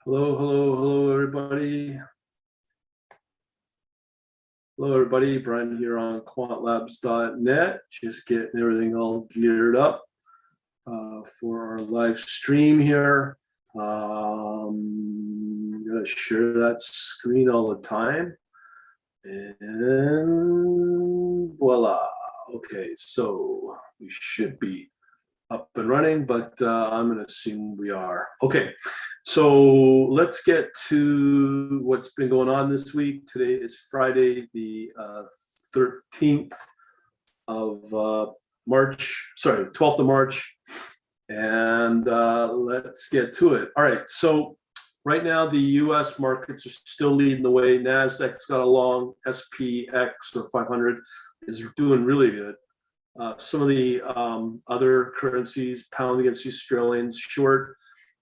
Hello, hello, hello, everybody. Hello, everybody. Brian here on quantlabs.net. Just getting everything all geared up for our live stream here. I'm going to share that screen all the time. And voila. Okay, so we should be up and running, but I'm going to assume we are. Okay, so let's get to what's been going on this week. Today is Friday, the 13th of March, sorry, 12th of March, and let's get to it. All right, so right now the US markets are still leading the way. NASDAQ's got a long, SPX or 500 is doing really good. Some of the other currencies, pound against the Australians, short,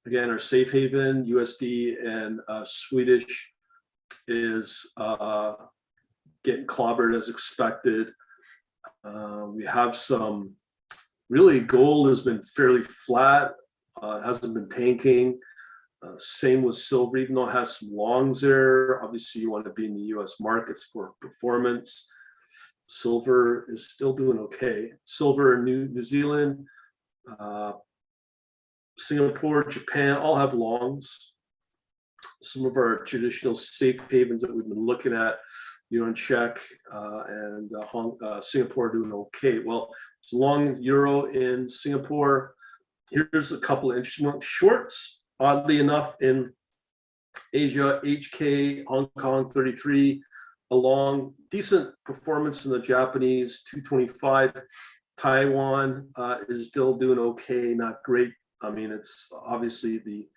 again, our safe haven, USD and Swedish is getting clobbered as expected. We have some, really gold has been fairly flat, hasn't been tanking. Same with silver, even though it has some longs there. Obviously, you want to be in the US markets for performance. Silver is still doing okay. Silver in New Zealand, Singapore, Japan, all have longs. Some of our traditional safe havens that we've been looking at, Euro and Czech and Singapore doing okay. Well, it's long euro in Singapore. Here's a couple of interesting ones. Shorts, oddly enough, in Asia, HK, Hong Kong 33, a long, decent performance in the Japanese 225. Taiwan is still doing okay, not great. I mean, it's obviously the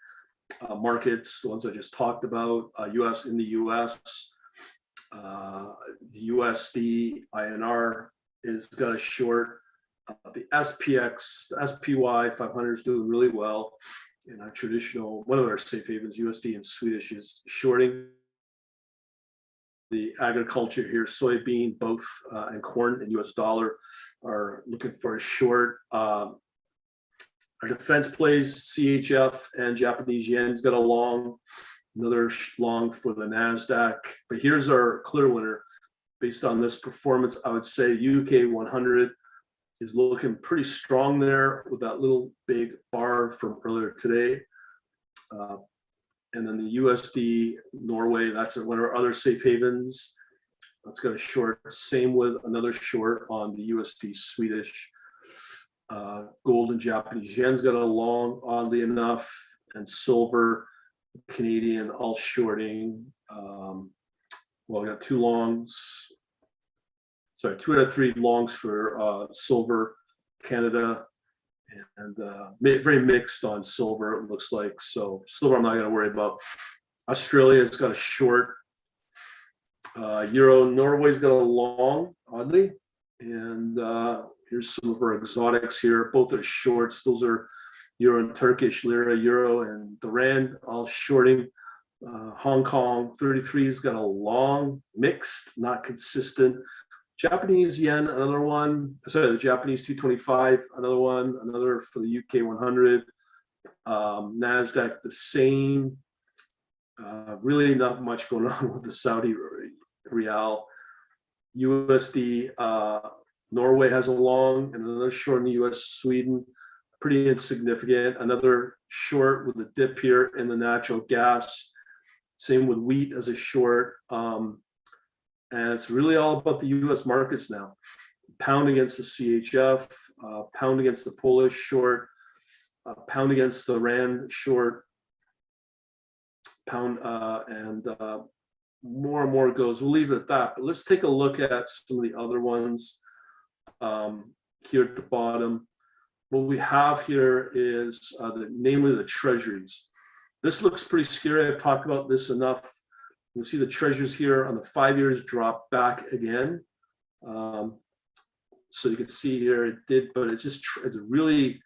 markets, the ones I just talked about, US in the US, the USD, INR is got a short. The SPX, the SPY 500 is doing really well. In our traditional, one of our safe havens, USD and Swedish is shorting. The agriculture here, soybean, both, and corn and US dollar are looking for a short. Our defense plays, CHF and Japanese yen's got a long, another long for the NASDAQ. But here's our clear winner. Based on this performance, I would say UK 100 is looking pretty strong there with that little big bar from earlier today. And then the USD Norway, that's one of our other safe havens. That's got a short. Same with another short on the USD Swedish. Gold and Japanese yen's got a long, oddly enough, and silver, Canadian, all shorting. Well, we got two longs. Sorry, 2 out of 3 longs for silver, Canada. And very mixed on silver, it looks like. So silver I'm not going to worry about. Australia's got a short. Euro, Norway's got a long, oddly. And here's some of our exotics here. Both are shorts. Those are Euro and Turkish lira, Euro and the Rand, all shorting. Hong Kong 33's got a long, mixed, not consistent. Japanese yen, another one. Sorry, the Japanese 225, another one. Another for the UK 100. NASDAQ, the same. Really not much going on with the Saudi Real. USD, Norway has a long and another short in the US, Sweden. Pretty insignificant. Another short with a dip here in the natural gas. Same with wheat as a short. And it's really all about the US markets now. Pound against the CHF, pound against the Polish short, pound against the Rand short, pound, and more and more goes. We'll leave it at that. But let's take a look at some of the other ones here at the bottom. What we have here is namely the Treasuries. This looks pretty scary. I've talked about this enough. You'll see the Treasuries here on the 5 years drop back again. So you can see here it did, but it's really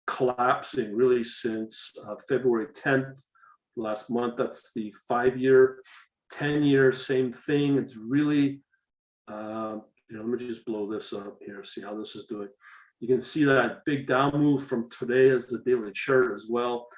collapsing really since February 10th, last month. That's the 5 year, 10 year, same thing. It's really, let me just blow this up here, see how this is doing. You can see that big down move from today as the daily chart as well.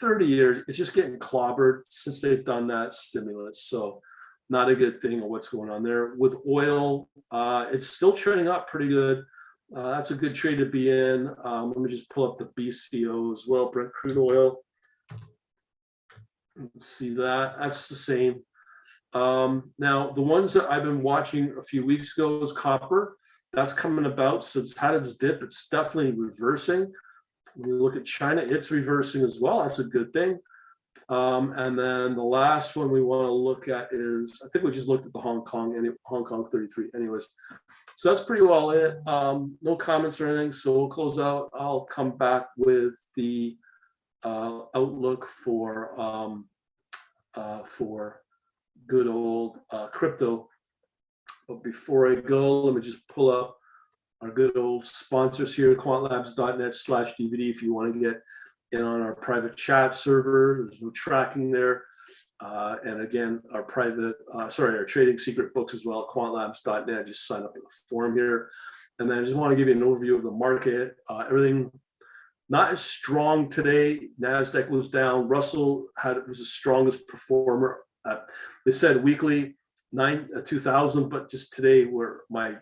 30 years, it's just getting clobbered since they've done that stimulus. So not a good thing of what's going on there. With oil, it's still trading up pretty good. That's a good trade to be in. Let me just pull up the BCO as well, Brent crude oil. Let's see that. That's the same. Now, the ones that I've been watching a few weeks ago is copper. That's coming about. So it's had its dip. It's definitely reversing. When you look at China, it's reversing as well. That's a good thing. And then the last one we want to look at is, I think we just looked at the Hong Kong 33 anyways. So that's pretty well it. No comments or anything. So we'll close out. I'll come back with the outlook for good old crypto. But before I go, let me just pull up our good old sponsors here, quantlabs.net/DVD, if you want to get in on our private chat server. There's no tracking there. And again, our our trading secret books as well at quantlabs.net. Just sign up in the forum here. And then I just want to give you an overview of the market. Everything not as strong today. NASDAQ was down. Russell was the strongest performer. They said weekly 2,000, but just today where my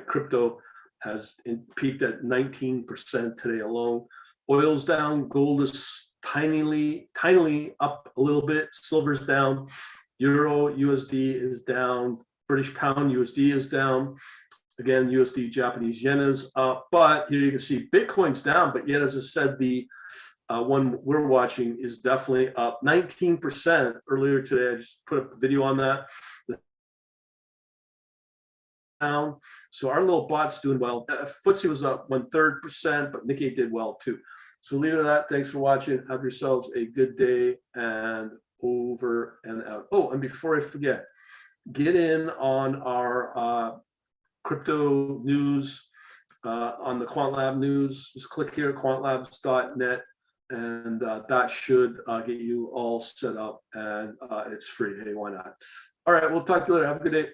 crypto has peaked at 19% today alone. Oil's down, gold is tinily up a little bit, silver's down, Euro USD is down, British pound USD is down. Again, USD Japanese yen is up, but here you can see Bitcoin's down, but yet, as I said, the one we're watching is definitely up 19% earlier today. I just put a video on that. Down. So our little bot's doing well. FTSE was up 1/3%, but Nikkei did well too. So leave it at that. Thanks for watching. Have yourselves a good day and over and out. Oh, and before I forget, get in on our crypto news on the QuantLab news. Just click here, quantlabs.net, and that should get you all set up, and it's free. Hey, why not? All right, we'll talk to you later. Have a good day.